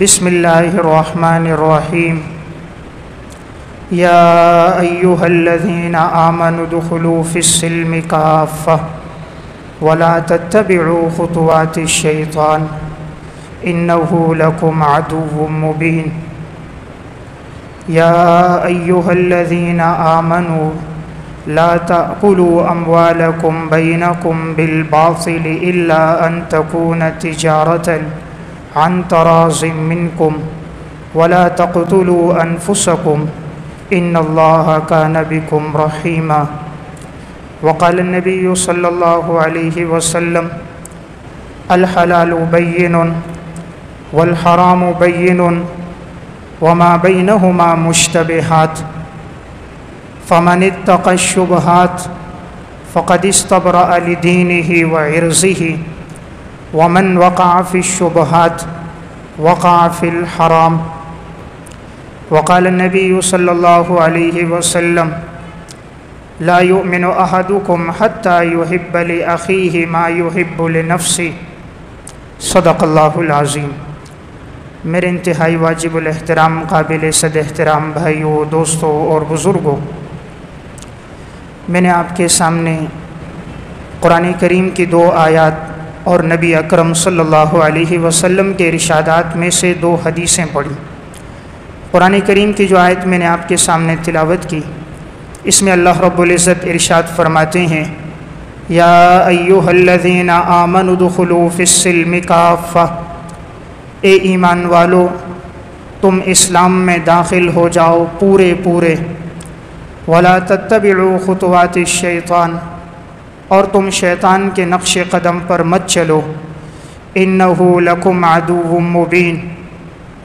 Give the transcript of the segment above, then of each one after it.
بسم اللہ الرحمن الرحیم یا ایہا الذین آمنوا ادخلوا فی السلم کافہ ولا تتبعوا خطوات الشیطان انہ لکم عدو مبین یا ایہا الذین آمنوا لا تأکلوا اموالکم بینکم بالباطل الا ان تکون تجارتا عن تراض منکم ولا تقتلوا انفسکم ان اللہ کان بکم رحیما وقال النبی صلی اللہ علیہ وسلم الحلال بین والحرام بین وما بینہما مشتبہات فمن اتقى الشبہات فقد استبرأ لدینہ وعرضہ ومن وقع في الشبهات وقع في الحرام وقال النبي صلى الله عليه وسلم لا يؤمن أحدكم حتى يحب لأخيه ما يحب لنفسه صدق اللہ العظیم۔ میرے انتہائی واجب الاحترام قابل صد احترام بھائیوں، دوستوں اور بزرگوں، میں نے آپ کے سامنے قرآن کریم کی دو آیات اور نبی اکرم صلی اللہ علیہ وسلم کے ارشادات میں سے دو حدیثیں پڑھی۔ قرآن کریم کی جو آیت میں نے آپ کے سامنے تلاوت کی، اس میں اللہ رب العزت ارشاد فرماتے ہیں یا ایہا الذین آمنوا ادخلوا فی السلم کافہ، اے ایمان والو تم اسلام میں داخل ہو جاؤ پورے ولا تتبعوا خطوات الشیطان، اور تم شیطان کے نقش قدم پر مت چلو، انہ لکم عدو مبین،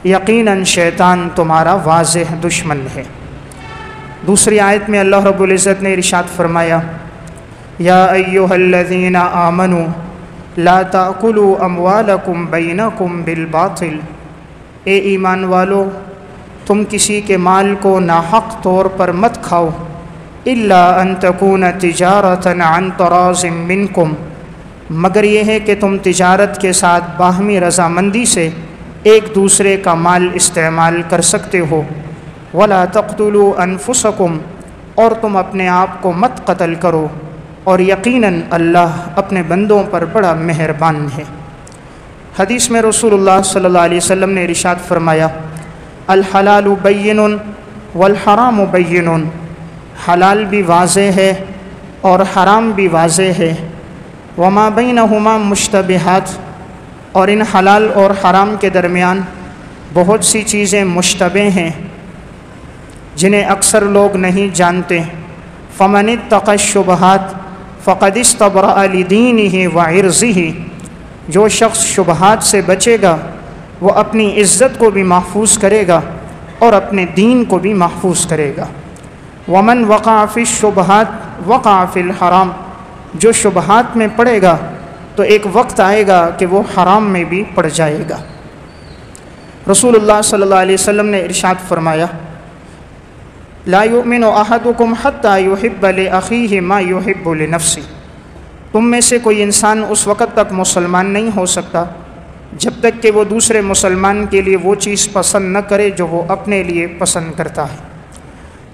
یقیناً شیطان تمہارا واضح دشمن ہے۔ دوسری آیت میں اللہ رب العزت نے ارشاد فرمایا یا ایہا الذین آمنوا لا تأکلوا اموالکم بینکم بالباطل، اے ایمان والو تم کسی کے مال کو ناحق طور پر مت کھاؤ، الا ان تکون تجارتا عن تراض منکم، مگر یہ ہے کہ تم تجارت کے ساتھ باہمی رضامندی سے ایک دوسرے کا مال استعمال کر سکتے ہو، ولا تقتلوا انفسکم، اور تم اپنے آپ کو مت قتل کرو، اور یقیناً اللہ اپنے بندوں پر بڑا مہربان ہے۔ حدیث میں رسول اللہ صلی اللہ علیہ وسلم نے ارشاد فرمایا الحلال بین والحرام بین، حلال بھی واضح ہے اور حرام بھی واضح ہے، وما بینہما مشتبہات، اور ان حلال اور حرام کے درمیان بہت سی چیزیں مشتبہ ہیں جنہیں اکثر لوگ نہیں جانتے، فمن اتقى الشبہات فقد استبرأ لدینہ وعرضہ، جو شخص شبہات سے بچے گا وہ اپنی عزت کو بھی محفوظ کرے گا اور اپنے دین کو بھی محفوظ کرے گا، ومن وقع فی الشبہات وقع فی الحرام، جو شبہات میں پڑے گا تو ایک وقت آئے گا کہ وہ حرام میں بھی پڑ جائے گا۔ رسول اللہ صلی اللہ علیہ وسلم نے ارشاد فرمایا لا یؤمن احدکم حتی یحب لأخیہ ما یحب لنفسہ، تم میں سے کوئی انسان اس وقت تک مسلمان نہیں ہو سکتا جب تک کہ وہ دوسرے مسلمان کے لیے وہ چیز پسند نہ کرے جو وہ اپنے لیے پسند کرتا ہے۔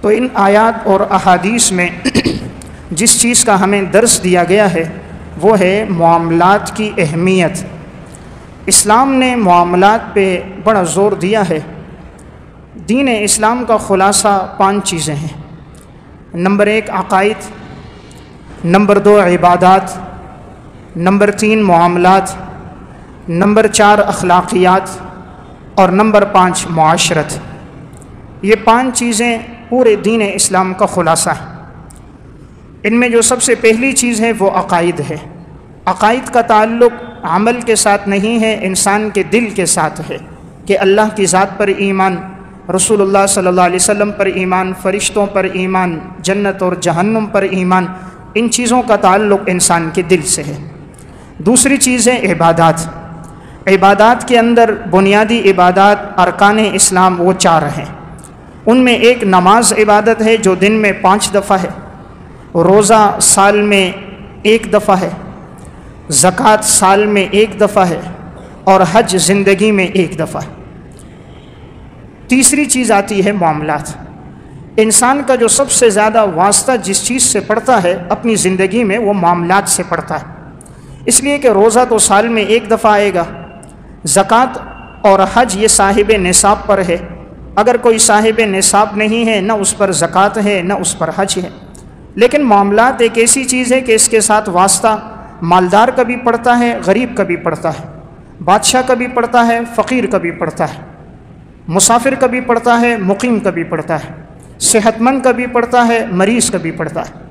تو ان آیات اور احادیث میں جس چیز کا ہمیں درس دیا گیا ہے وہ ہے معاملات کی اہمیت۔ اسلام نے معاملات پہ بڑا زور دیا ہے۔ دین اسلام کا خلاصہ 5 چیزیں ہیں۔ نمبر 1 عقائد، نمبر 2 عبادات، نمبر 3 معاملات، نمبر 4 اخلاقیات، اور نمبر 5 معاشرت۔ یہ 5 چیزیں پورے دین اسلام کا خلاصہ ہے۔ ان میں جو سب سے پہلی چیز ہے وہ عقائد ہے۔ عقائد کا تعلق عمل کے ساتھ نہیں ہے، انسان کے دل کے ساتھ ہے، کہ اللہ کی ذات پر ایمان، رسول اللہ صلی اللہ علیہ وسلم پر ایمان، فرشتوں پر ایمان، جنت اور جہنم پر ایمان، ان چیزوں کا تعلق انسان کے دل سے ہے۔ دوسری چیز ہے عبادات۔ عبادات کے اندر بنیادی عبادات ارکان اسلام وہ 4 ہیں۔ ان میں ایک نماز عبادت ہے جو دن میں 5 دفعہ ہے، روزہ سال میں 1 دفعہ ہے، زکوٰۃ سال میں 1 دفعہ ہے، اور حج زندگی میں 1 دفعہ ہے۔ تیسری چیز آتی ہے معاملات۔ انسان کا جو سب سے زیادہ واسطہ جس چیز سے پڑتا ہے اپنی زندگی میں وہ معاملات سے پڑتا ہے، اس لیے کہ روزہ تو سال میں ایک دفعہ آئے گا، زکوٰۃ اور حج یہ صاحب نصاب پر ہے، اگر کوئی صاحب نصاب نہیں ہے نہ اس پر زکوٰۃ ہے نہ اس پر حج ہے۔ لیکن معاملات ایک ایسی چیز ہے کہ اس کے ساتھ واسطہ مالدار کا بھی پڑتا ہے، غریب کا بھی پڑتا ہے، بادشاہ کا بھی پڑتا ہے، فقیر کا بھی پڑتا ہے، مسافر کا بھی پڑتا ہے، مقیم کا بھی پڑتا ہے، صحت مند کا بھی پڑتا ہے، مریض کا بھی پڑتا ہے۔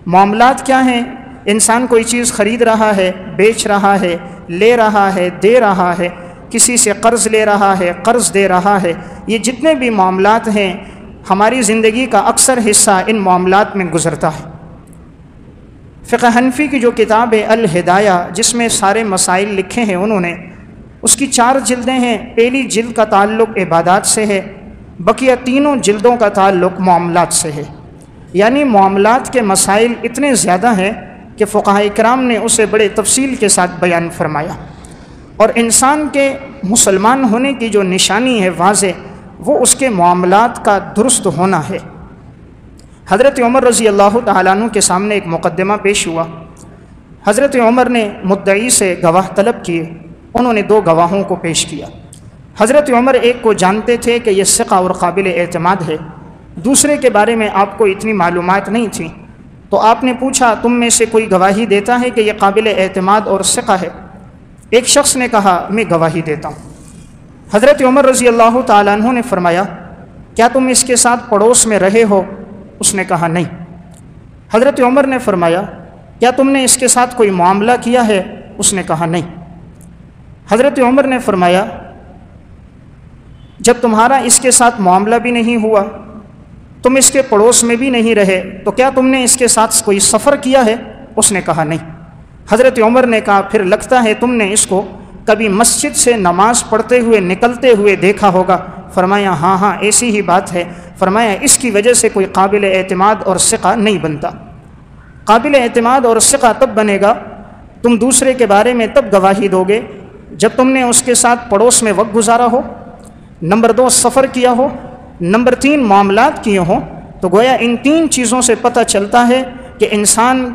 معاملات کیا ہیں؟ انسان کوئی چیز خرید رہا ہے، بیچ رہا ہے، لے رہا ہے، دے رہا ہے، کسی سے قرض لے رہا ہے، قرض دے رہا ہے، یہ جتنے بھی معاملات ہیں ہماری زندگی کا اکثر حصہ ان معاملات میں گزرتا ہے۔ فقہ حنفی کی جو کتاب ہے الہدایہ، جس میں سارے مسائل لکھے ہیں انہوں نے، اس کی 4 جلدیں ہیں۔ پہلی جلد کا تعلق عبادات سے ہے، بقیہ تینوں جلدوں کا تعلق معاملات سے ہے۔ یعنی معاملات کے مسائل اتنے زیادہ ہیں کہ فقہاء کرام نے اسے بڑے تفصیل کے ساتھ بیان فرمایا، اور انسان کے مسلمان ہونے کی جو نشانی ہے واضح، وہ اس کے معاملات کا درست ہونا ہے۔ حضرت عمر رضی اللہ تعالیٰ عنہ کے سامنے ایک مقدمہ پیش ہوا۔ حضرت عمر نے مدعی سے گواہ طلب کیے، انہوں نے 2 گواہوں کو پیش کیا۔ حضرت عمر ایک کو جانتے تھے کہ یہ ثقہ اور قابل اعتماد ہے، دوسرے کے بارے میں آپ کو اتنی معلومات نہیں تھیں، تو آپ نے پوچھا تم میں سے کوئی گواہی دیتا ہے کہ یہ قابل اعتماد اور ثقہ ہے؟ ایک شخص نے کہا میں گواہی دیتا ہوں۔ حضرت عمر رضی اللہ تعالیٰ عنہ نے فرمایا کیا تم اس کے ساتھ پڑوس میں رہے ہو؟ اس نے کہا نہیں۔ حضرت عمر نے فرمایا کیا تم نے اس کے ساتھ کوئی معاملہ کیا ہے؟ اس نے کہا نہیں۔ حضرت عمر نے فرمایا جب تمہارا اس کے ساتھ معاملہ بھی نہیں ہوا، تم اس کے پڑوس میں بھی نہیں رہے، تو کیا تم نے اس کے ساتھ کوئی سفر کیا ہے؟ اس نے کہا نہیں۔ حضرت عمر نے کہا پھر لگتا ہے تم نے اس کو کبھی مسجد سے نماز پڑھتے ہوئے نکلتے ہوئے دیکھا ہوگا۔ فرمایا ہاں ایسی ہی بات ہے۔ فرمایا اس کی وجہ سے کوئی قابل اعتماد اور ثقہ نہیں بنتا۔ قابل اعتماد اور ثقہ تب بنے گا، تم دوسرے کے بارے میں تب گواہی دو گے جب تم نے اس کے ساتھ پڑوس میں وقت گزارا ہو، نمبر 2 سفر کیا ہو، نمبر 3 معاملات کیے ہوں۔ تو گویا ان 3 چیزوں سے پتہ چلتا ہے کہ انسان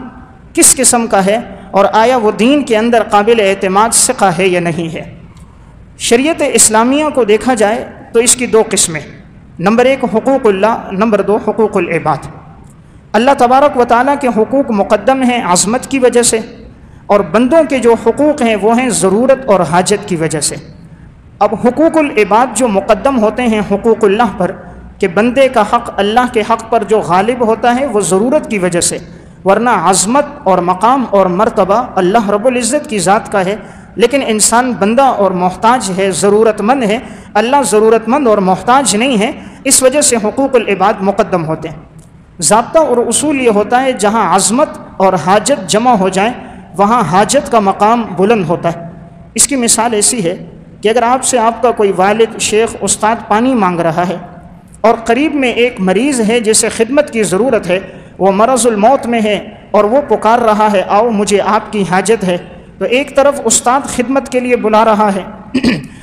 کس قسم کا ہے اور آیا وہ دین کے اندر قابل اعتماد ثقہ ہے یا نہیں ہے۔ شریعت اسلامیہ کو دیکھا جائے تو اس کی 2 قسمیں، نمبر 1 حقوق اللہ، نمبر 2 حقوق العباد۔ اللہ تبارک و تعالیٰ کے حقوق مقدم ہیں عظمت کی وجہ سے، اور بندوں کے جو حقوق ہیں وہ ہیں ضرورت اور حاجت کی وجہ سے۔ اب حقوق العباد جو مقدم ہوتے ہیں حقوق اللہ پر، کہ بندے کا حق اللہ کے حق پر جو غالب ہوتا ہے وہ ضرورت کی وجہ سے، ورنہ عظمت اور مقام اور مرتبہ اللہ رب العزت کی ذات کا ہے، لیکن انسان بندہ اور محتاج ہے، ضرورت مند ہے، اللہ ضرورت مند اور محتاج نہیں ہے، اس وجہ سے حقوق العباد مقدم ہوتے ہیں۔ ضابطہ اور اصول یہ ہوتا ہے جہاں عظمت اور حاجت جمع ہو جائیں وہاں حاجت کا مقام بلند ہوتا ہے۔ اس کی مثال ایسی ہے کہ اگر آپ سے آپ کا کوئی والد، شیخ، استاد پانی مانگ رہا ہے، اور قریب میں ایک مریض ہے جسے خدمت کی ضرورت ہے، وہ مرض الموت میں ہے اور وہ پکار رہا ہے آؤ مجھے آپ کی حاجت ہے، تو ایک طرف استاد خدمت کے لیے بلا رہا ہے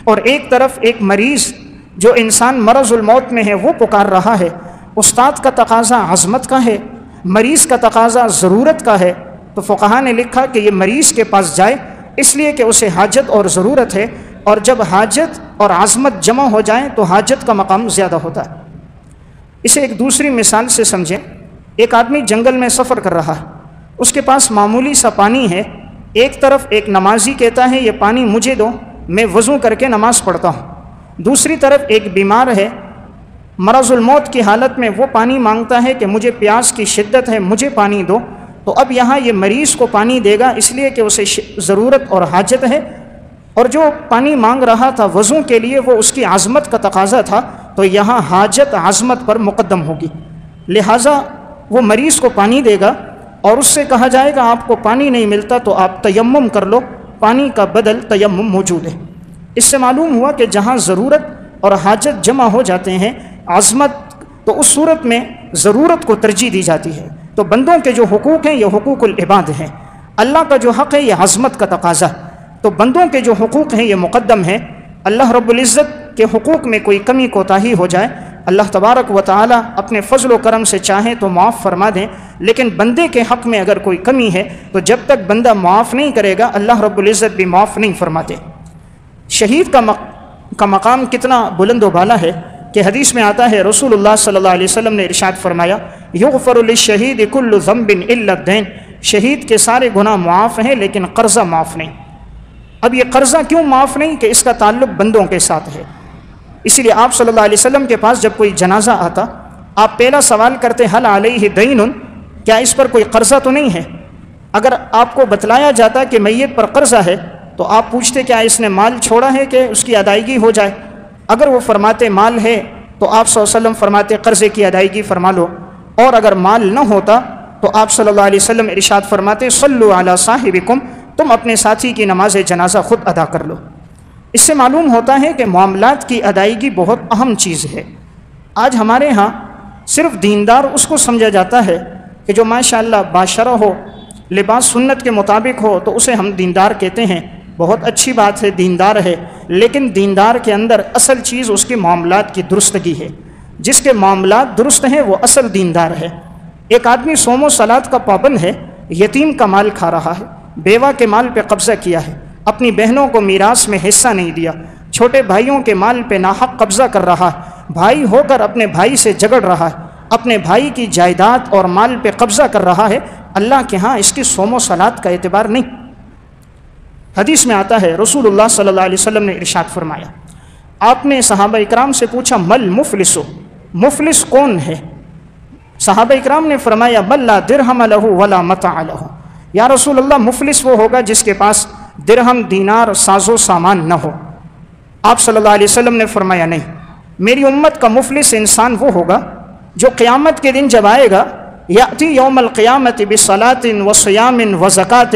اور ایک طرف ایک مریض جو انسان مرض الموت میں ہے وہ پکار رہا ہے۔ استاد کا تقاضا عظمت کا ہے، مریض کا تقاضا ضرورت کا ہے، تو فقہا نے لکھا کہ یہ مریض کے پاس جائے اس لیے کہ اسے حاجت اور ضرورت ہے، اور جب حاجت اور عظمت جمع ہو جائیں تو حاجت کا مقام زیادہ ہوتا ہے۔ اسے ایک دوسری مثال سے سمجھیں۔ ایک آدمی جنگل میں سفر کر رہا ہے، اس کے پاس معمولی سا پانی ہے، ایک طرف ایک نمازی کہتا ہے یہ پانی مجھے دو، میں وضو کر کے نماز پڑھتا ہوں، دوسری طرف ایک بیمار ہے مرض الموت کی حالت میں، وہ پانی مانگتا ہے کہ مجھے پیاس کی شدت ہے مجھے پانی دو، تو اب یہاں یہ مریض کو پانی دے گا اس لیے کہ اسے ضرورت اور حاجت ہے، اور جو پانی مانگ رہا تھا وضو کے لیے وہ اس کی عظمت کا تقاضا تھا، تو یہاں حاجت عظمت پر مقدم ہوگی، لہٰذا وہ مریض کو پانی دے گا، اور اس سے کہا جائے گا آپ کو پانی نہیں ملتا تو آپ تیمم کر لو، پانی کا بدل تیمم موجود ہے۔ اس سے معلوم ہوا کہ جہاں ضرورت اور حاجت جمع ہو جاتے ہیں عظمت، تو اس صورت میں ضرورت کو ترجیح دی جاتی ہے۔ تو بندوں کے جو حقوق ہیں یہ حقوق العباد ہیں، اللہ کا جو حق ہے یہ عظمت کا تقاضا، تو بندوں کے جو حقوق ہیں یہ مقدم ہیں۔ اللہ رب العزت کہ حقوق میں کوئی کمی کوتاہی ہو جائے اللہ تبارک و تعالی اپنے فضل و کرم سے چاہیں تو معاف فرما دیں، لیکن بندے کے حق میں اگر کوئی کمی ہے تو جب تک بندہ معاف نہیں کرے گا اللہ رب العزت بھی معاف نہیں فرماتے۔ شہید کا مقام کتنا بلند و بالا ہے کہ حدیث میں آتا ہے رسول اللہ صلی اللہ علیہ وسلم نے ارشاد فرمایا یغفر للشہید کل ذنب الا الدین، شہید کے سارے گناہ معاف ہیں لیکن قرضہ معاف نہیں۔ اب یہ قرضہ کیوں معاف نہیں؟ کہ اس کا تعلق بندوں کے ساتھ ہے، اسی لیے آپ صلی اللہ علیہ وسلم کے پاس جب کوئی جنازہ آتا آپ پہلا سوال کرتے حل علیہ دین، کیا اس پر کوئی قرضہ تو نہیں ہے؟ اگر آپ کو بتلایا جاتا کہ میت پر قرضہ ہے تو آپ پوچھتے کیا اس نے مال چھوڑا ہے کہ اس کی ادائیگی ہو جائے؟ اگر وہ فرماتے مال ہے تو آپ صلی اللہ علیہ وسلم فرماتے قرضے کی ادائیگی فرما لو، اور اگر مال نہ ہوتا تو آپ صلی اللہ علیہ وسلم ارشاد فرماتے صلوا علی صاحبکم، تم اپنے ساتھی کی نماز جنازہ خود ادا کر لو۔ اس سے معلوم ہوتا ہے کہ معاملات کی ادائیگی بہت اہم چیز ہے۔ آج ہمارے ہاں صرف دیندار اس کو سمجھا جاتا ہے کہ جو ماشاءاللہ باشرہ ہو، لباس سنت کے مطابق ہو تو اسے ہم دیندار کہتے ہیں، بہت اچھی بات ہے دیندار ہے، لیکن دیندار کے اندر اصل چیز اس کے معاملات کی درستگی ہے۔ جس کے معاملات درست ہیں وہ اصل دیندار ہے۔ ایک آدمی صوم و صلات کا پابند ہے، یتیم کا مال کھا رہا ہے، بیوہ کے مال پہ قبضہ کیا ہے، اپنی بہنوں کو میراث میں حصہ نہیں دیا، چھوٹے بھائیوں کے مال پہ ناحق قبضہ کر رہا ہے، بھائی ہو کر اپنے بھائی سے جھگڑ رہا ہے، اپنے بھائی کی جائیداد اور مال پہ قبضہ کر رہا ہے، اللہ کے ہاں اس کی صوم و صلات کا اعتبار نہیں۔ حدیث میں آتا ہے رسول اللہ صلی اللہ علیہ وسلم نے ارشاد فرمایا، آپ نے صحابہ اکرام سے پوچھا مل مفلس، مفلس کون ہے؟ صحابہ اکرام نے فرمایا من لا درہم لہ ولا متاع لہ، یا رسول اللہ مفلس وہ ہوگا جس کے پاس درہم دینار ساز و سامان نہ ہو۔ آپ صلی اللہ علیہ وسلم نے فرمایا نہیں، میری امت کا مفلس انسان وہ ہوگا جو قیامت کے دن جب آئے گا یأتی یوم القیامت بصلاۃ وصیام وزکوٰۃ،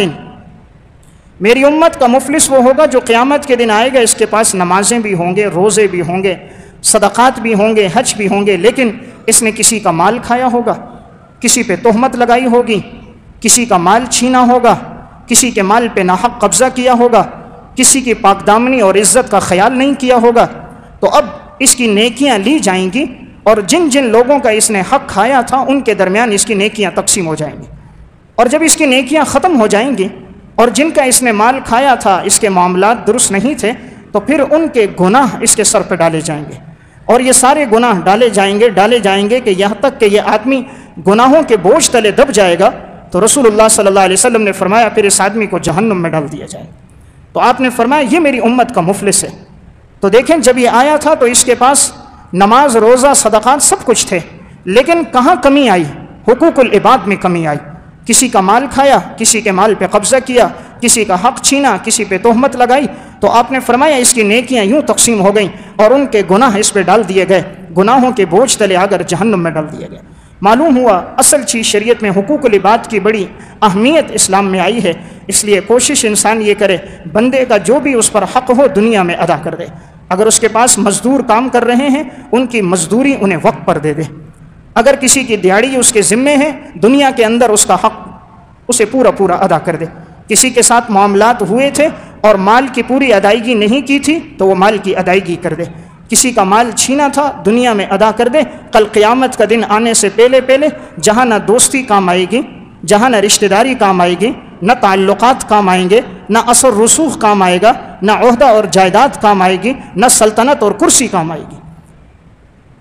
میری امت کا مفلس وہ ہوگا جو قیامت کے دن آئے گا اس کے پاس نمازیں بھی ہوں گے، روزے بھی ہوں گے، صدقات بھی ہوں گے، حج بھی ہوں گے، لیکن اس نے کسی کا مال کھایا ہوگا، کسی پہ تہمت لگائی ہوگی، کسی کا مال چھینا ہوگا، کسی کے مال پہ ناحق قبضہ کیا ہوگا، کسی کی پاک دامنی اور عزت کا خیال نہیں کیا ہوگا، تو اب اس کی نیکیاں لی جائیں گی اور جن جن لوگوں کا اس نے حق کھایا تھا ان کے درمیان اس کی نیکیاں تقسیم ہو جائیں گی، اور جب اس کی نیکیاں ختم ہو جائیں گی اور جن کا اس نے مال کھایا تھا اس کے معاملات درست نہیں تھے تو پھر ان کے گناہ اس کے سر پہ ڈالے جائیں گے، اور یہ سارے گناہ ڈالے جائیں گے کہ یہاں تک کہ یہ آدمی گناہوں کے بوجھ تلے دب جائے گا تو رسول اللہ صلی اللہ علیہ وسلم نے فرمایا پھر اس آدمی کو جہنم میں ڈال دیا جائے۔ تو آپ نے فرمایا یہ میری امت کا مفلس ہے۔ تو دیکھیں جب یہ آیا تھا تو اس کے پاس نماز، روزہ، صدقات سب کچھ تھے، لیکن کہاں کمی آئی؟ حقوق العباد میں کمی آئی، کسی کا مال کھایا، کسی کے مال پہ قبضہ کیا، کسی کا حق چھینا، کسی پہ تہمت لگائی، تو آپ نے فرمایا اس کی نیکیاں یوں تقسیم ہو گئیں اور ان کے گناہ اس پہ ڈال دیے گئے، گناہوں کے بوجھ تلے اگر جہنم میں ڈال دیے گئے۔ معلوم ہوا اصل چیز شریعت میں حقوق العباد کی بڑی اہمیت اسلام میں آئی ہے، اس لیے کوشش انسان یہ کرے بندے کا جو بھی اس پر حق ہو دنیا میں ادا کر دے۔ اگر اس کے پاس مزدور کام کر رہے ہیں ان کی مزدوری انہیں وقت پر دے دے، اگر کسی کی دیہڑی اس کے ذمے ہے دنیا کے اندر اس کا حق اسے پورا ادا کر دے۔ کسی کے ساتھ معاملات ہوئے تھے اور مال کی پوری ادائیگی نہیں کی تھی تو وہ مال کی ادائیگی کر دے، کسی کا مال چھینا تھا دنیا میں ادا کر دے، کل قیامت کا دن آنے سے پہلے جہاں نہ دوستی کام آئے گی، جہاں نہ رشتہ داری کام آئے گی، نہ تعلقات کام آئیں گے، نہ اثر رسوخ کام آئے گا، نہ عہدہ اور جائیداد کام آئے گی، نہ سلطنت اور کرسی کام آئے گی،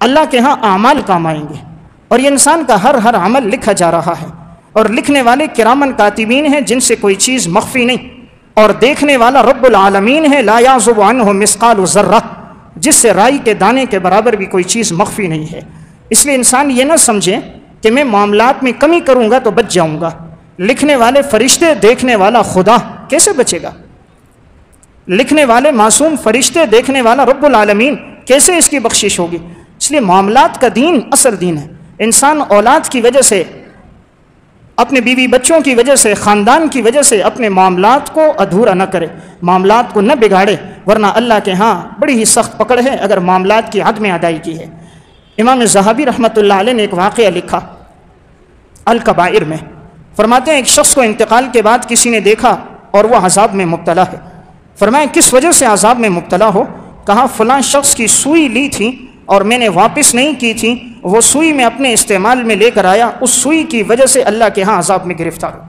اللہ کے ہاں اعمال کام آئیں گے۔ اور یہ انسان کا ہر عمل لکھا جا رہا ہے، اور لکھنے والے کرامن کاتبین ہیں جن سے کوئی چیز مخفی نہیں، اور دیکھنے والا رب العالمین ہے لا یعزب عنہ مثقال ذرہ، جس سے رائی کے دانے کے برابر بھی کوئی چیز مخفی نہیں ہے۔ اس لیے انسان یہ نہ سمجھے کہ میں معاملات میں کمی کروں گا تو بچ جاؤں گا، لکھنے والے فرشتے، دیکھنے والا خدا، کیسے بچے گا؟ لکھنے والے معصوم فرشتے، دیکھنے والا رب العالمین، کیسے اس کی بخشش ہوگی؟ اس لیے معاملات کا دین اصل دین ہے۔ انسان اولاد کی وجہ سے، اپنے بیوی بچوں کی وجہ سے، خاندان کی وجہ سے اپنے معاملات کو ادھورا نہ کرے، معاملات کو نہ بگاڑے، ورنہ اللہ کے ہاں بڑی ہی سخت پکڑ ہے اگر معاملات کی عدم ادائیگی ہے۔ امام ذہبی رحمۃ اللہ علیہ نے ایک واقعہ لکھا الکبائر میں، فرماتے ہیں ایک شخص کو انتقال کے بعد کسی نے دیکھا اور وہ عذاب میں مبتلا ہے۔ فرمایا کس وجہ سے عذاب میں مبتلا ہو؟ کہا فلاں شخص کی سوئی لی تھی اور میں نے واپس نہیں کی تھی، وہ سوئی میں اپنے استعمال میں لے کر آیا، اس سوئی کی وجہ سے اللہ کے ہاں عذاب میں گرفتار ہو۔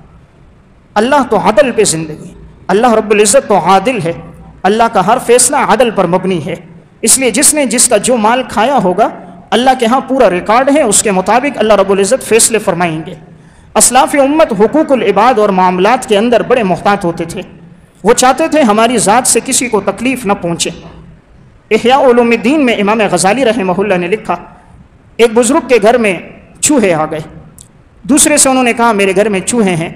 اللہ تو عدل پہ زندگی، اللہ رب العزت تو عادل ہے، اللہ کا ہر فیصلہ عدل پر مبنی ہے، اس لیے جس نے جس کا جو مال کھایا ہوگا اللہ کے ہاں پورا ریکارڈ ہے، اس کے مطابق اللہ رب العزت فیصلے فرمائیں گے۔ اسلاف امت حقوق العباد اور معاملات کے اندر بڑے محتاط ہوتے تھے، وہ چاہتے تھے ہماری ذات سے کسی کو تکلیف نہ پہنچے۔ احیاء علوم الدین میں امام غزالی رحمہ اللہ نے لکھا، ایک بزرگ کے گھر میں چوہے آ گئے، دوسرے سے انہوں نے کہا میرے گھر میں چوہے ہیں،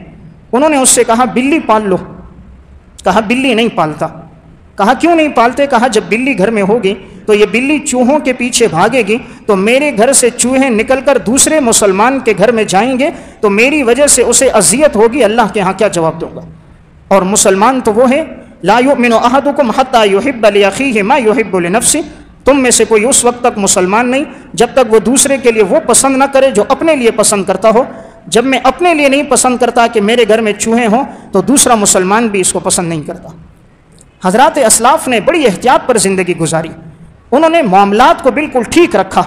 انہوں نے اس سے کہا بلی پال لو، کہا بلی نہیں پالتا، کہا کیوں نہیں پالتے؟ کہا جب بلی گھر میں ہوگی تو یہ بلی چوہوں کے پیچھے بھاگے گی تو میرے گھر سے چوہے نکل کر دوسرے مسلمان کے گھر میں جائیں گے تو میری وجہ سے اسے اذیت ہوگی، اللہ کے ہاں کیا جواب دوں گا؟ اور مسلمان تو وہ ہے لا یؤمن احدکم حتی یحب لاخیہ ما یحب لنفسہ، تم میں سے کوئی اس وقت تک مسلمان نہیں جب تک وہ دوسرے کے لیے وہ پسند نہ کرے جو اپنے لیے پسند کرتا ہو۔ جب میں اپنے لیے نہیں پسند کرتا کہ میرے گھر میں چوہے ہوں تو دوسرا مسلمان بھی اس کو پسند نہیں کرتا۔ حضرات اسلاف نے بڑی احتیاط پر زندگی گزاری، انہوں نے معاملات کو بالکل ٹھیک رکھا۔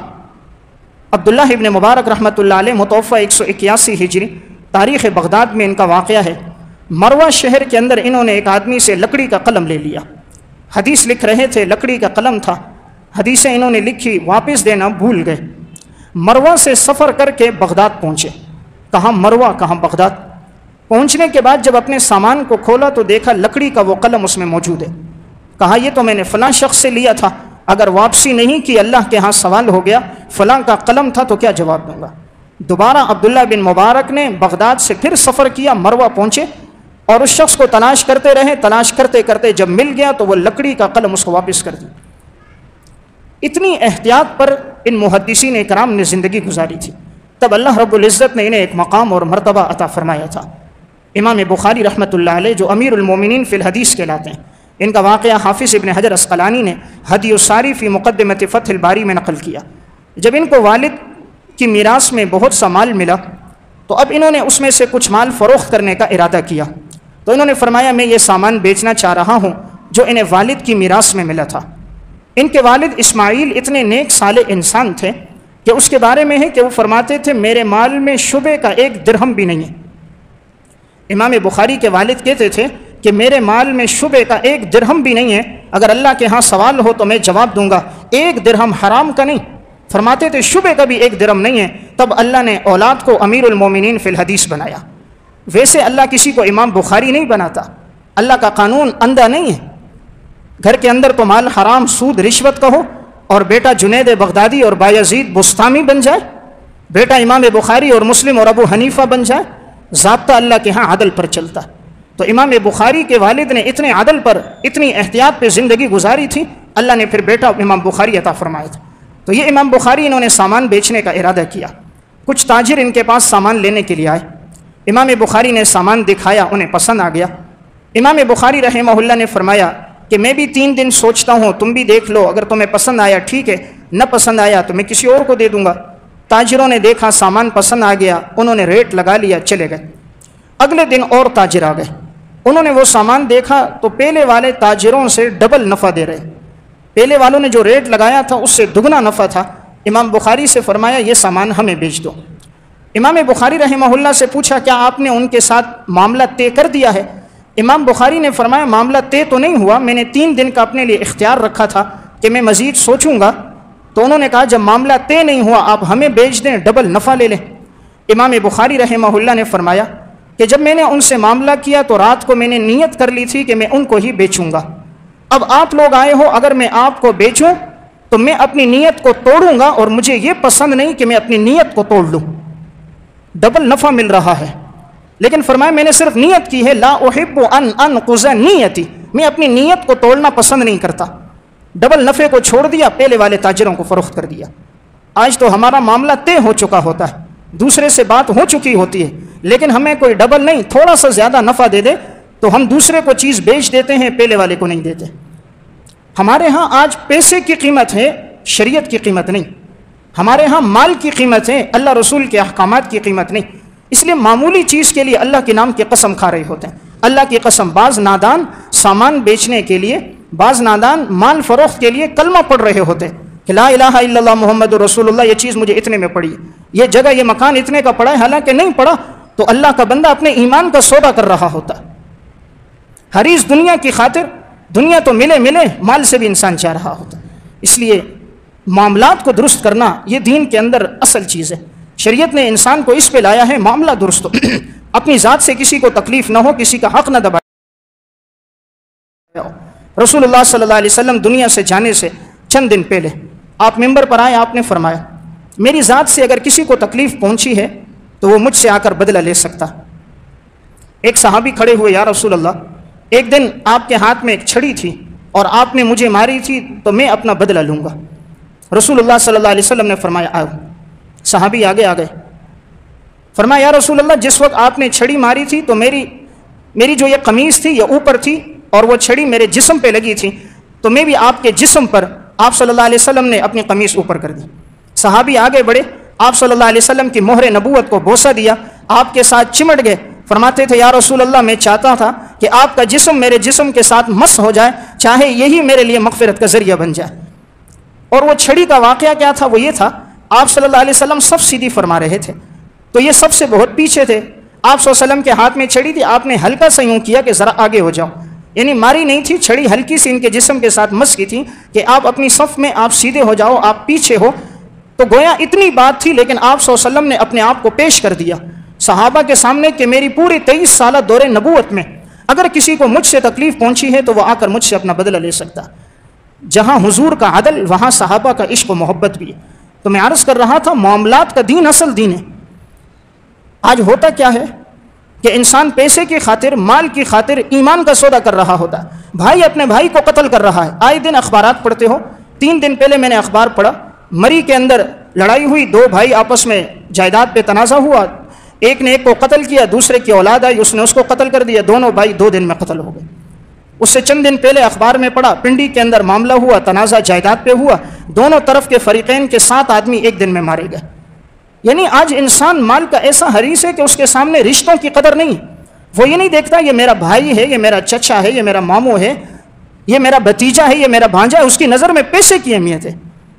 عبداللہ ابن مبارک رحمۃ اللہ علیہ متوفہ 181 ہجری، تاریخ بغداد میں ان کا واقعہ ہے۔ مروہ شہر کے اندر انہوں نے ایک آدمی سے لکڑی کا قلم لے لیا، حدیث لکھ رہے تھے، لکڑی کا قلم تھا، حدیثیں انہوں نے لکھی، واپس دینا بھول گئے۔ مروہ سے سفر کر کے بغداد پہنچے، کہاں مروہ کہاں بغداد۔ پہنچنے کے بعد جب اپنے سامان کو کھولا تو دیکھا لکڑی کا وہ قلم اس میں موجود ہے، کہا یہ تو میں نے فلاں شخص سے لیا تھا، اگر واپسی نہیں کی اللہ کے ہاں سوال ہو گیا، فلاں کا قلم تھا تو کیا جواب دوں گا؟ دوبارہ عبداللہ بن مبارک نے بغداد سے پھر سفر کیا، مروہ پہنچے اور اس شخص کو تلاش کرتے رہے، تلاش کرتے کرتے جب مل گیا تو وہ لکڑی کا قلم اس کو واپس کر دیا۔ اتنی احتیاط پر ان محدثین اکرام نے زندگی گزاری تھی، تب اللہ رب العزت نے انہیں ایک مقام اور مرتبہ عطا فرمایا تھا۔ امام بخاری رحمۃ اللہ علیہ جو امیر المومنین فی الحدیث کہلاتے ہیں، ان کا واقعہ حافظ ابن حجر اسقلانی نے ہدی الساری فی مقدمۃ فتح الباری میں نقل کیا۔ جب ان کو والد کی میراث میں بہت سا مال ملا تو اب انہوں نے اس میں سے کچھ مال فروخت کرنے کا ارادہ کیا، تو انہوں نے فرمایا میں یہ سامان بیچنا چاہ رہا ہوں جو انہیں والد کی میراث میں ملا تھا۔ ان کے والد اسماعیل اتنے نیک صالح انسان تھے کہ اس کے بارے میں ہے کہ وہ فرماتے تھے میرے مال میں شبے کا ایک درہم بھی نہیں ہے۔ امام بخاری کے والد کہتے تھے کہ میرے مال میں شبے کا ایک درہم بھی نہیں ہے، اگر اللہ کے ہاں سوال ہو تو میں جواب دوں گا، ایک درہم حرام کا نہیں، فرماتے تھے شبے کا بھی ایک درہم نہیں ہے۔ تب اللہ نے اولاد کو امیر المومنین فی الحدیث بنایا۔ ویسے اللہ کسی کو امام بخاری نہیں بناتا، اللہ کا قانون اندھا نہیں ہے، گھر کے اندر تو مال حرام سود رشوت کا ہو اور بیٹا جنید بغدادی اور بایزید بستامی بن جائے، بیٹا امام بخاری اور مسلم اور ابو حنیفہ بن جائے، ضابطہ اللہ کے ہاں عدل پر چلتا ہے۔ تو امام بخاری کے والد نے اتنے عدل پر، اتنی احتیاط پہ زندگی گزاری تھی، اللہ نے پھر بیٹا امام بخاری عطا فرمایا تھا۔ تو یہ امام بخاری انہوں نے سامان بیچنے کا ارادہ کیا، کچھ تاجر ان کے پاس سامان لینے کے لیے آئے، امام بخاری نے سامان دکھایا، انہیں پسند آ گیا۔ امام بخاری رحمہ اللہ نے فرمایا کہ میں بھی 3 دن سوچتا ہوں، تم بھی دیکھ لو، اگر تمہیں پسند آیا ٹھیک ہے، نہ پسند آیا تو میں کسی اور کو دے دوں گا۔ تاجروں نے دیکھا سامان پسند آ گیا، انہوں نے ریٹ لگا لیا، چلے گئے۔ اگلے دن اور تاجر آ گئے، انہوں نے وہ سامان دیکھا تو پہلے والے تاجروں سے ڈبل نفع دے رہے، پہلے والوں نے جو ریٹ لگایا تھا اس سے دگنا نفع تھا۔ امام بخاری سے فرمایا یہ سامان ہمیں بیچ دو۔ امام بخاری رحمہ اللہ سے پوچھا کیا آپ نے ان کے ساتھ معاملہ طے کر دیا ہے؟ امام بخاری نے فرمایا معاملہ طے تو نہیں ہوا، میں نے 3 دن کا اپنے لیے اختیار رکھا تھا کہ میں مزید سوچوں گا۔ تو انہوں نے کہا جب معاملہ طے نہیں ہوا آپ ہمیں بیچ دیں، ڈبل نفع لے لیں۔ امام بخاری رحمہ اللہ نے فرمایا کہ جب میں نے ان سے معاملہ کیا تو رات کو میں نے نیت کر لی تھی کہ میں ان کو ہی بیچوں گا، اب آپ لوگ آئے ہو، اگر میں آپ کو بیچوں تو میں اپنی نیت کو توڑوں گا اور مجھے یہ پسند نہیں کہ میں اپنی نیت کو توڑ لوں، ڈبل نفع مل رہا ہے۔ لیکن فرمایا میں نے صرف نیت کی ہے، لا احب ان انقض نیتی، میں اپنی نیت کو توڑنا پسند نہیں کرتا، ڈبل نفع کو چھوڑ دیا، پہلے والے تاجروں کو فروخت کر دیا۔ آج تو ہمارا معاملہ طے ہو چکا ہوتا ہے، دوسرے سے بات ہو چکی ہوتی ہے، لیکن ہمیں کوئی ڈبل نہیں، تھوڑا سا زیادہ نفع دے دے تو ہم دوسرے کو چیز بیچ دیتے ہیں، پہلے والے کو نہیں دیتے۔ ہمارے ہاں آج پیسے کی قیمت ہے، شریعت کی قیمت نہیں، ہمارے ہاں مال کی قیمت ہے، اللہ رسول کے احکامات کی قیمت نہیں۔ اس لیے معمولی چیز کے لیے اللہ کے نام کی قسم کھا رہے ہوتے ہیں۔ اللہ کی قسم، بعض نادان سامان بیچنے کے لیے بعض نادان مال فروخت کے لیے کلمہ پڑھ رہے ہوتے کہ لا الہ الا اللہ محمد رسول اللہ، یہ چیز مجھے اتنے میں پڑی، یہ جگہ یہ مکان اتنے کا پڑا ہے، حالانکہ نہیں پڑا، تو اللہ کا بندہ اپنے ایمان کا سودا کر رہا ہوتا۔ حریص دنیا کی خاطر، دنیا تو ملے مال سے بھی انسان چاہ رہا ہوتا۔ اس لیے معاملات کو درست کرنا یہ دین کے اندر اصل چیز ہے۔ شریعت نے انسان کو اس پہ لایا ہے معاملہ درست ہو، اپنی ذات سے کسی کو تکلیف نہ ہو، کسی کا حق نہ دبائے۔ رسول اللہ صلی اللہ علیہ وسلم دنیا سے جانے سے چند دن پہلے آپ ممبر پر آئے، آپ نے فرمایا میری ذات سے اگر کسی کو تکلیف پہنچی ہے تو وہ مجھ سے آ کر بدلہ لے سکتا۔ ایک صحابی کھڑے ہوئے، یا رسول اللہ ایک دن آپ کے ہاتھ میں ایک چھڑی تھی اور آپ نے مجھے ماری تھی تو میں اپنا بدلہ لوں گا۔ رسول اللہ صلی اللہ علیہ وسلم نے فرمایا آؤ۔ صحابی آگے آ گئے، فرمایا یا رسول اللہ جس وقت آپ نے چھڑی ماری تھی تو میری جو یہ قمیص تھی یہ اوپر تھی اور وہ چھڑی میرے جسم پہ لگی تھی، تو میں بھی آپ کے جسم پر، آپ صلی اللہ علیہ وسلم نے اپنی قمیص اوپر کر دی۔ صحابی آگے بڑھے، آپ صلی اللہ علیہ وسلم کی مہر نبوت کو بوسہ دیا، آپ کے ساتھ چمٹ گئے، فرماتے تھے یا رسول اللہ میں چاہتا تھا کہ آپ کا جسم میرے جسم کے ساتھ مس ہو جائے، چاہے یہی میرے لیے مغفرت کا ذریعہ بن جائے۔ اور وہ چھڑی کا واقعہ کیا تھا؟ وہ یہ تھا، آپ صلی اللہ علیہ وسلم سب سیدھی فرما رہے تھے تو یہ سب سے بہت پیچھے تھے، آپ صلی اللہ علیہ وسلم کے ہاتھ میں چھڑی تھی، آپ نے ہلکا سا یوں کیا کہ ذرا آگے ہو جاؤ، یعنی ماری نہیں تھی، چھڑی ہلکی سی ان کے جسم کے ساتھ مس کی تھی کہ آپ اپنی صف میں آپ سیدھے ہو جاؤ، آپ پیچھے ہو۔ تو گویا اتنی بات تھی، لیکن آپ صلی اللہ علیہ وسلم نے اپنے آپ کو پیش کر دیا صحابہ کے سامنے کہ میری پوری 23 سالہ دور نبوت میں اگر کسی کو مجھ سے تکلیف پہنچی ہے تو وہ آ کر مجھ سے اپنا بدلہ لے سکتا۔ جہاں حضور کا عدل وہاں صحابہ کا عشق و محبت بھی ہے۔ تو میں عرض کر رہا تھا معاملات کا دین اصل دین ہے۔ آج ہوتا کیا ہے کہ انسان پیسے کی خاطر، مال کی خاطر ایمان کا سودا کر رہا ہوتا ہے، بھائی اپنے بھائی کو قتل کر رہا ہے۔ آئے دن اخبارات پڑھتے ہو، 3 دن پہلے میں نے اخبار پڑھا، مری کے اندر لڑائی ہوئی، 2 بھائی آپس میں جائیداد پہ تنازع ہوا، ایک نے ایک کو قتل کیا، دوسرے کی اولاد آئی اس نے اس کو قتل کر دیا، دونوں بھائی 2 دن میں قتل ہو گئے۔ اس سے چند دن پہلے اخبار میں پڑھا پنڈی کے اندر معاملہ ہوا، تنازع جائیداد پہ ہوا، دونوں طرف کے فریقین کے 7 آدمی ایک دن میں مارے گئے۔ یعنی آج انسان مال کا ایسا حریص ہے کہ اس کے سامنے رشتوں کی قدر نہیں، وہ یہ نہیں دیکھتا یہ میرا بھائی ہے، یہ میرا چچا ہے، یہ میرا ماموں ہے، یہ میرا بھتیجا ہے، یہ میرا بھانجا ہے۔ اس کی نظر میں پیسے کی اہمیت ہے،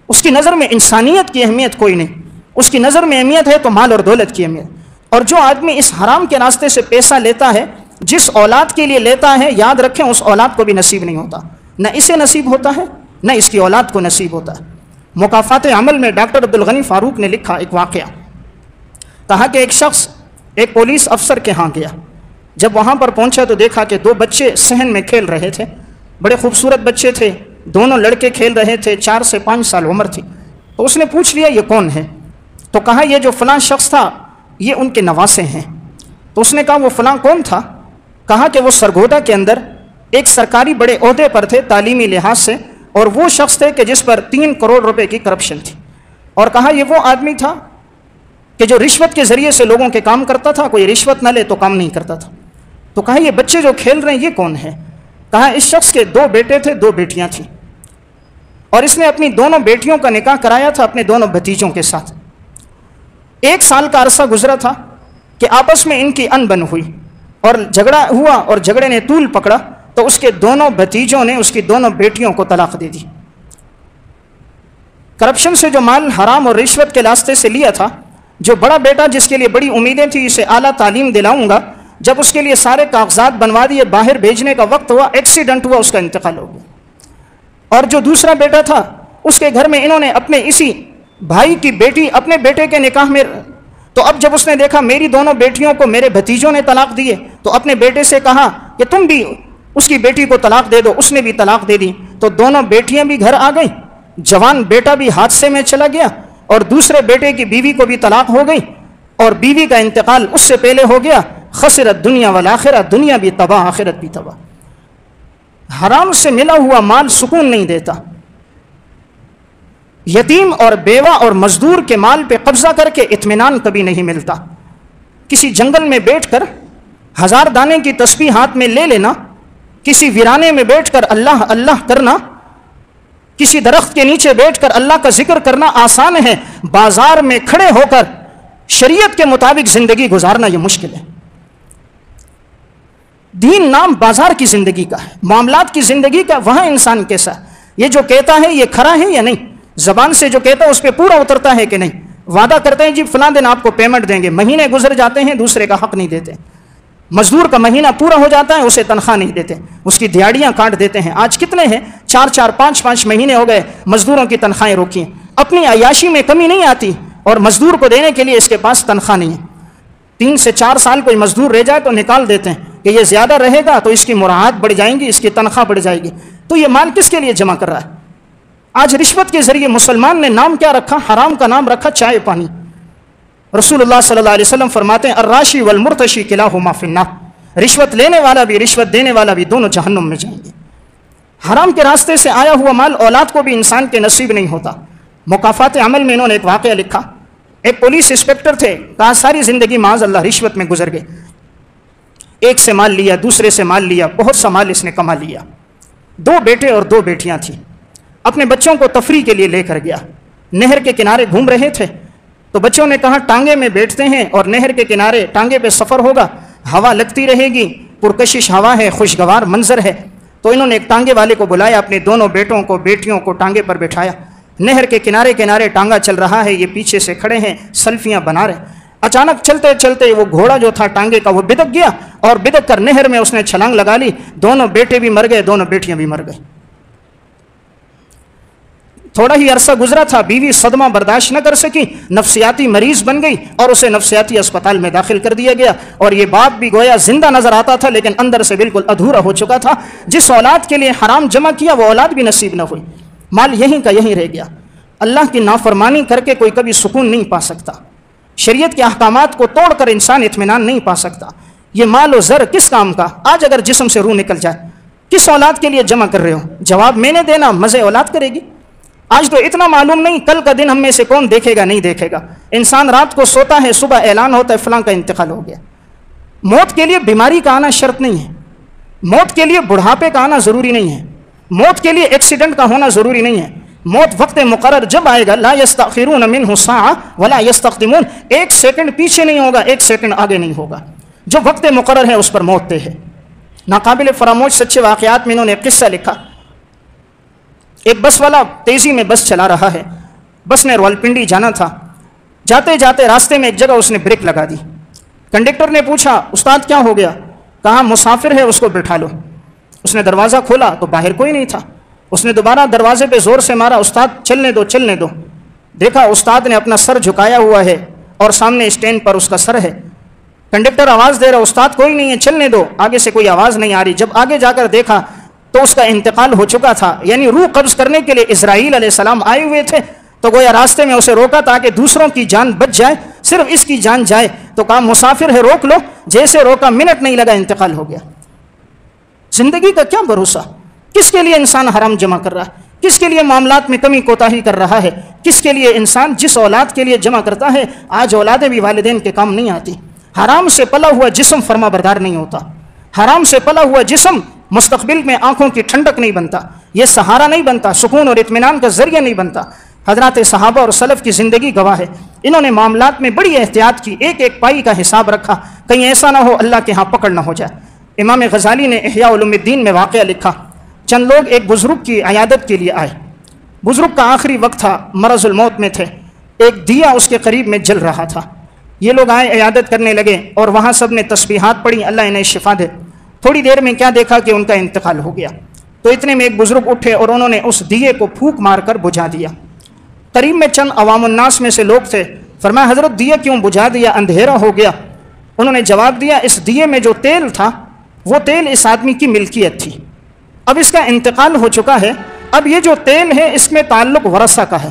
اس کی نظر میں انسانیت کی اہمیت کوئی نہیں، اس کی نظر میں اہمیت ہے تو مال اور دولت کی اہمیت۔ اور جو آدمی اس حرام کے راستے سے پیسہ لیتا ہے، جس اولاد کے لیے لیتا ہے، یاد رکھیں اس اولاد کو بھی نصیب نہیں ہوتا، نہ اسے نصیب ہوتا ہے نہ اس کی اولاد کو نصیب ہوتا ہے۔ مکافات عمل میں ڈاکٹر عبدالغنی فاروق نے لکھا ایک واقعہ، کہا کہ ایک شخص ایک پولیس افسر کے ہاں گیا، جب وہاں پر پہنچا تو دیکھا کہ 2 بچے صحن میں کھیل رہے تھے، بڑے خوبصورت بچے تھے، دونوں لڑکے کھیل رہے تھے، 4 سے 5 سال عمر تھی۔ تو اس نے پوچھ لیا یہ کون ہے؟ تو کہا یہ جو فلاں شخص تھا یہ ان کے نواسے ہیں۔ تو اس نے کہا وہ فلاں کون تھا؟ کہا کہ وہ سرگودا کے اندر ایک سرکاری بڑے عہدے پر تھے تعلیمی لحاظ سے، اور وہ شخص تھے کہ جس پر 3 کروڑ روپے کی کرپشن تھی۔ اور کہا یہ وہ آدمی تھا کہ جو رشوت کے ذریعے سے لوگوں کے کام کرتا تھا، کوئی رشوت نہ لے تو کام نہیں کرتا تھا۔ تو کہا یہ بچے جو کھیل رہے ہیں یہ کون ہے؟ کہا اس شخص کے 2 بیٹے تھے، 2 بیٹیاں تھیں، اور اس نے اپنی دونوں بیٹیوں کا نکاح کرایا تھا اپنے دونوں بھتیجوں کے ساتھ۔ 1 سال کا عرصہ گزرا تھا کہ آپس میں ان کی انبن ہوئی اور جھگڑا ہوا، اور جھگڑے نے طول پکڑا تو اس کے دونوں بھتیجوں نے اس کی دونوں بیٹیوں کو طلاق دے دی۔ کرپشن سے جو مال حرام اور رشوت کے راستے سے لیا تھا، جو بڑا بیٹا جس کے لیے بڑی امیدیں تھی اسے اعلیٰ تعلیم دلاؤں گا، جب اس کے لیے سارے کاغذات بنوا دیے، باہر بھیجنے کا وقت ہوا، ایکسیڈنٹ ہوا، اس کا انتقال ہو گیا۔ اور جو دوسرا بیٹا تھا اس کے گھر میں انہوں نے اپنے اسی بھائی کی بیٹی اپنے بیٹے کے نکاح میں، تو اب جب اس نے دیکھا میری دونوں بیٹیوں کو میرے بھتیجوں نے طلاق دیے، تو اپنے بیٹے سے کہا کہ تم بھی اس کی بیٹی کو طلاق دے دو، اس نے بھی طلاق دے دی۔ تو دونوں بیٹیاں بھی گھر آ گئیں، جوان بیٹا بھی حادثے میں چلا گیا، اور دوسرے بیٹے کی بیوی کو بھی طلاق ہو گئی، اور بیوی کا انتقال اس سے پہلے ہو گیا۔ خسرت دنیا والآخرہ، دنیا بھی تباہ آخرت بھی تباہ۔ حرام سے ملا ہوا مال سکون نہیں دیتا۔ یتیم اور بیوہ اور مزدور کے مال پہ قبضہ کر کے اطمینان کبھی نہیں ملتا۔ کسی جنگل میں بیٹھ کر 1000 دانے کی تسبیح ہاتھ میں لے لینا، کسی ویرانے میں بیٹھ کر اللہ اللہ کرنا، کسی درخت کے نیچے بیٹھ کر اللہ کا ذکر کرنا آسان ہے، بازار میں کھڑے ہو کر شریعت کے مطابق زندگی گزارنا یہ مشکل ہے۔ دین نام بازار کی زندگی کا ہے، معاملات کی زندگی کا، وہاں انسان کیسا ہے، یہ جو کہتا ہے یہ کھرا ہے یا نہیں، زبان سے جو کہتا ہے اس پہ پورا اترتا ہے کہ نہیں، وعدہ کرتے ہیں جی فلاں دن آپ کو پیمنٹ دیں گے، مہینے گزر جاتے ہیں دوسرے کا حق نہیں دیتے، مزدور کا مہینہ پورا ہو جاتا ہے اسے تنخواہ نہیں دیتے، اس کی دیہڑیاں کاٹ دیتے ہیں۔ آج کتنے ہیں 4 5 مہینے ہو گئے مزدوروں کی تنخواہیں روکی ہیں، اپنی عیاشی میں کمی نہیں آتی اور مزدور کو دینے کے لیے اس کے پاس تنخواہ نہیں ہے۔ 3 سے 4 سال کوئی مزدور رہ جائے تو نکال دیتے ہیں کہ یہ زیادہ رہے گا تو اس کی مراعات بڑھ جائیں گی، اس کی تنخواہ بڑھ جائے گی۔ تو یہ مال کس کے لیے جمع کر رہا ہے؟ آج رشوت کے ذریعے مسلمان نے نام کیا رکھا؟ حرام کا نام رکھا چائے پانی۔ رسول اللہ صلی اللہ علیہ وسلم فرماتے ہیں الراشی والمرتشی کلاہما فی النار، رشوت لینے والا بھی رشوت دینے والا بھی دونوں جہنم میں جائیں گے۔ حرام کے راستے سے آیا ہوا مال اولاد کو بھی انسان کے نصیب نہیں ہوتا۔ مکافات عمل میں انہوں نے ایک واقعہ لکھا، ایک پولیس انسپکٹر تھے، کہا ساری زندگی معاذ اللہ رشوت میں گزر گئے، ایک سے مال لیا، دوسرے سے مال لیا، بہت سا مال اس نے کما لیا۔ 2 بیٹے اور 2 بیٹیاں تھیں، اپنے بچوں کو تفریح کے لیے لے کر گیا، نہر کے کنارے گھوم رہے تھے تو بچوں نے کہا ٹانگے میں بیٹھتے ہیں اور نہر کے کنارے ٹانگے پہ سفر ہوگا، ہوا لگتی رہے گی، پرکشش ہوا ہے، خوشگوار منظر ہے۔ تو انہوں نے ایک ٹانگے والے کو بلایا، اپنے دونوں بیٹوں کو بیٹیوں کو ٹانگے پر بٹھایا، نہر کے کنارے کنارے ٹانگا چل رہا ہے، یہ پیچھے سے کھڑے ہیں سیلفیاں بنا رہے۔ اچانک چلتے چلتے وہ گھوڑا جو تھا ٹانگے کا وہ بدک گیا اور بدک کر نہر میں اس نے چھلانگ لگا لی، دونوں بیٹے بھی مر گئے، دونوں بیٹیاں بھی مر گئے۔ تھوڑا ہی عرصہ گزرا تھا، بیوی صدمہ برداشت نہ کر سکی، نفسیاتی مریض بن گئی اور اسے نفسیاتی اسپتال میں داخل کر دیا گیا، اور یہ باپ بھی گویا زندہ نظر آتا تھا لیکن اندر سے بالکل ادھورا ہو چکا تھا۔ جس اولاد کے لیے حرام جمع کیا وہ اولاد بھی نصیب نہ ہوئی، مال یہیں کا یہیں رہ گیا۔ اللہ کی نافرمانی کر کے کوئی کبھی سکون نہیں پا سکتا، شریعت کے احکامات کو توڑ کر انسان اطمینان نہیں پا سکتا۔ یہ مال و زر کس کام کا؟ آج اگر جسم سے روح نکل جائے کس اولاد کے لیے جمع کر رہے ہو؟ جواب میں نے دینا، مزے اولاد کرے گی۔ آج تو اتنا معلوم نہیں کل کا دن ہم میں سے کون دیکھے گا نہیں دیکھے گا۔ انسان رات کو سوتا ہے، صبح اعلان ہوتا ہے فلاں کا انتقال ہو گیا۔ موت کے لیے بیماری کا آنا شرط نہیں ہے، موت کے لیے بڑھاپے کا آنا ضروری نہیں ہے، موت کے لیے ایکسیڈنٹ کا ہونا ضروری نہیں ہے۔ موت وقت مقرر جب آئے گا، لا یستأخرون منہ ساعہ ولا یستقدمون، 1 سیکنڈ پیچھے نہیں ہوگا، 1 سیکنڈ آگے نہیں ہوگا، جو وقت مقرر ہے اس پر موت طے ہے۔ ناقابل فراموش سچے واقعات میں انہوں نے ایک قصہ لکھا، ایک بس والا تیزی میں بس چلا رہا ہے، بس نے راولپنڈی جانا تھا، جاتے جاتے راستے میں ایک جگہ اس نے بریک لگا دی۔ کنڈکٹر نے پوچھا استاد کیا ہو گیا؟ کہا مسافر ہے اس کو بٹھا لو۔ اس نے دروازہ کھولا تو باہر کوئی نہیں تھا، اس نے دوبارہ دروازے پہ زور سے مارا، استاد چلنے دو چلنے دو۔ دیکھا استاد نے اپنا سر جھکایا ہوا ہے اور سامنے اسٹینڈ پر اس کا سر ہے۔ کنڈکٹر آواز دے رہا استاد کوئی نہیں ہے چلنے دو، آگے سے کوئی آواز نہیں آ رہی۔ جب آگے جا کر دیکھا تو اس کا انتقال ہو چکا تھا، یعنی روح قبض کرنے کے لیے اسرائیل علیہ السلام آئے ہوئے تھے، تو گویا راستے میں اسے روکا تاکہ دوسروں کی جان بچ جائے، صرف اس کی جان جائے، تو کہا مسافر ہے روک لو، جیسے روکا منٹ نہیں لگا انتقال ہو گیا۔ زندگی کا کیا بھروسہ؟ کس کے لیے انسان حرام جمع کر رہا ہے؟ کس کے لیے معاملات میں کمی کوتاہی کر رہا ہے؟ کس کے لیے انسان جس اولاد کے لیے جمع کرتا ہے، آج اولادیں بھی والدین کے کام نہیں آتی۔ حرام سے پلا ہوا جسم فرما بردار نہیں ہوتا، حرام سے پلا ہوا جسم مستقبل میں آنکھوں کی ٹھنڈک نہیں بنتا، یہ سہارا نہیں بنتا، سکون اور اطمینان کا ذریعہ نہیں بنتا۔ حضرات صحابہ اور سلف کی زندگی گواہ ہے، انہوں نے معاملات میں بڑی احتیاط کی، ایک ایک پائی کا حساب رکھا، کہیں ایسا نہ ہو اللہ کے ہاں پکڑ نہ ہو جائے۔ امام غزالی نے احیاء علوم الدین میں واقعہ لکھا، چند لوگ ایک بزرگ کی عیادت کے لیے آئے، بزرگ کا آخری وقت تھا، مرض الموت میں تھے، ایک دیا اس کے قریب میں جل رہا تھا۔ یہ لوگ آئے عیادت کرنے لگے اور وہاں سب نے تسبیحات پڑھی، اللہ انہیں شفا دے۔ تھوڑی دیر میں کیا دیکھا کہ ان کا انتقال ہو گیا، تو اتنے میں ایک بزرگ اٹھے اور انہوں نے اس دیے کو پھونک مار کر بجھا دیا۔ قریب میں چند عوام الناس میں سے لوگ تھے، فرمایا حضرت دیے کیوں بجھا دیا، اندھیرا ہو گیا؟ انہوں نے جواب دیا اس دیے میں جو تیل تھا وہ تیل اس آدمی کی ملکیت تھی، اب اس کا انتقال ہو چکا ہے، اب یہ جو تیل ہے اس میں تعلق ورثہ کا ہے،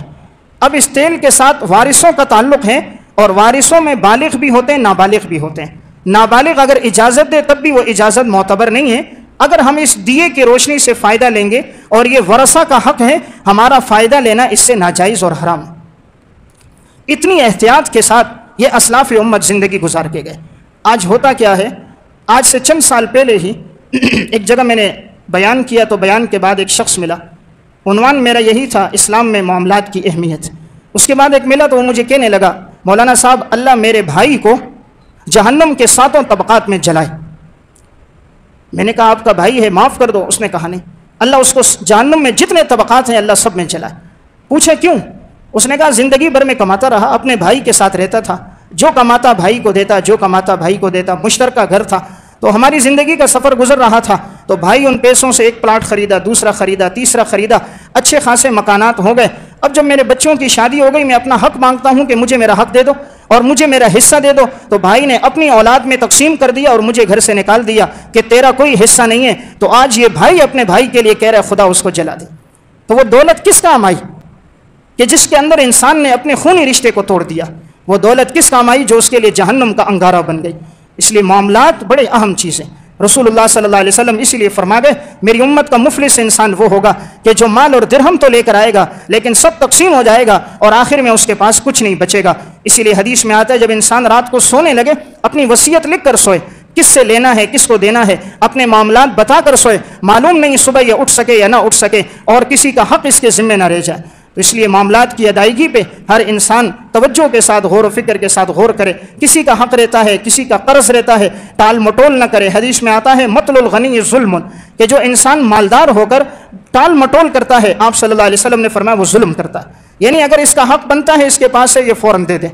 اب اس تیل کے ساتھ وارثوں کا تعلق ہے، اور وارثوں میں بالغ بھی ہوتے ہیں نابالغ بھی ہوتے ہیں۔ نابالغ اگر اجازت دے تب بھی وہ اجازت معتبر نہیں ہے، اگر ہم اس دیے کی روشنی سے فائدہ لیں گے اور یہ ورثہ کا حق ہے، ہمارا فائدہ لینا اس سے ناجائز اور حرام۔ اتنی احتیاط کے ساتھ یہ اسلاف امت زندگی گزار کے گئے۔ آج ہوتا کیا ہے، آج سے چند سال پہلے ہی ایک جگہ میں نے بیان کیا تو بیان کے بعد ایک شخص ملا، عنوان میرا یہی تھا اسلام میں معاملات کی اہمیت۔ اس کے بعد ایک ملا تو وہ مجھے کہنے لگا مولانا صاحب اللہ میرے بھائی کو جہنم کے 7 طبقات میں جلائے۔ میں نے کہا آپ کا بھائی ہے معاف کر دو. اس نے کہا نہیں. اللہ اس کو جہنم میں جتنے طبقات ہیں اللہ سب میں چلائے. پوچھے کیوں؟ اس نے کہا زندگی بھر میں کماتا رہا, اپنے بھائی کے ساتھ رہتا تھا, جو کماتا بھائی کو دیتا, جو کماتا بھائی کو دیتا, مشترکہ گھر تھا, تو ہماری زندگی کا سفر گزر رہا تھا. تو بھائی ان پیسوں سے ایک پلاٹ خریدا, دوسرا خریدا, تیسرا خریدا, اچھے خاصے مکانات ہو گئے. اب جب میرے بچوں کی شادی ہو گئی, میں اپنا حق مانگتا ہوں کہ مجھے میرا حق دے دو اور مجھے میرا حصہ دے دو. تو بھائی نے اپنی اولاد میں تقسیم کر دیا اور مجھے گھر سے نکال دیا کہ تیرا کوئی حصہ نہیں ہے. تو آج یہ بھائی اپنے بھائی کے لیے کہہ رہا ہے خدا اس کو جلا دے. تو وہ دولت کس کام آئی کہ جس کے اندر انسان نے اپنے خونی رشتے کو توڑ دیا؟ وہ دولت کس کام آئی جو اس کے لیے جہنم کا انگارہ بن گئی؟ اس لیے معاملات بڑے اہم چیزیں. رسول اللہ صلی اللہ علیہ وسلم اسی لیے فرما گئے میری امت کا مفلس انسان وہ ہوگا کہ جو مال اور درہم تو لے کر آئے گا لیکن سب تقسیم ہو جائے گا اور آخر میں اس کے پاس کچھ نہیں بچے گا. اسی لیے حدیث میں آتا ہے جب انسان رات کو سونے لگے اپنی وصیت لکھ کر سوئے, کس سے لینا ہے کس کو دینا ہے, اپنے معاملات بتا کر سوئے. معلوم نہیں صبح یہ اٹھ سکے یا نہ اٹھ سکے اور کسی کا حق اس کے ذمہ نہ رہ جائے. تو اس لیے معاملات کی ادائیگی پہ ہر انسان توجہ کے ساتھ غور و فکر کے ساتھ غور کرے. کسی کا حق رہتا ہے, کسی کا قرض رہتا ہے, ٹال مٹول نہ کرے. حدیث میں آتا ہے مطل الغنی ظلم, کہ جو انسان مالدار ہو کر ٹال مٹول کرتا ہے آپ صلی اللہ علیہ وسلم نے فرمایا وہ ظلم کرتا ہے. یعنی اگر اس کا حق بنتا ہے اس کے پاس ہے یہ فوراً دے دے.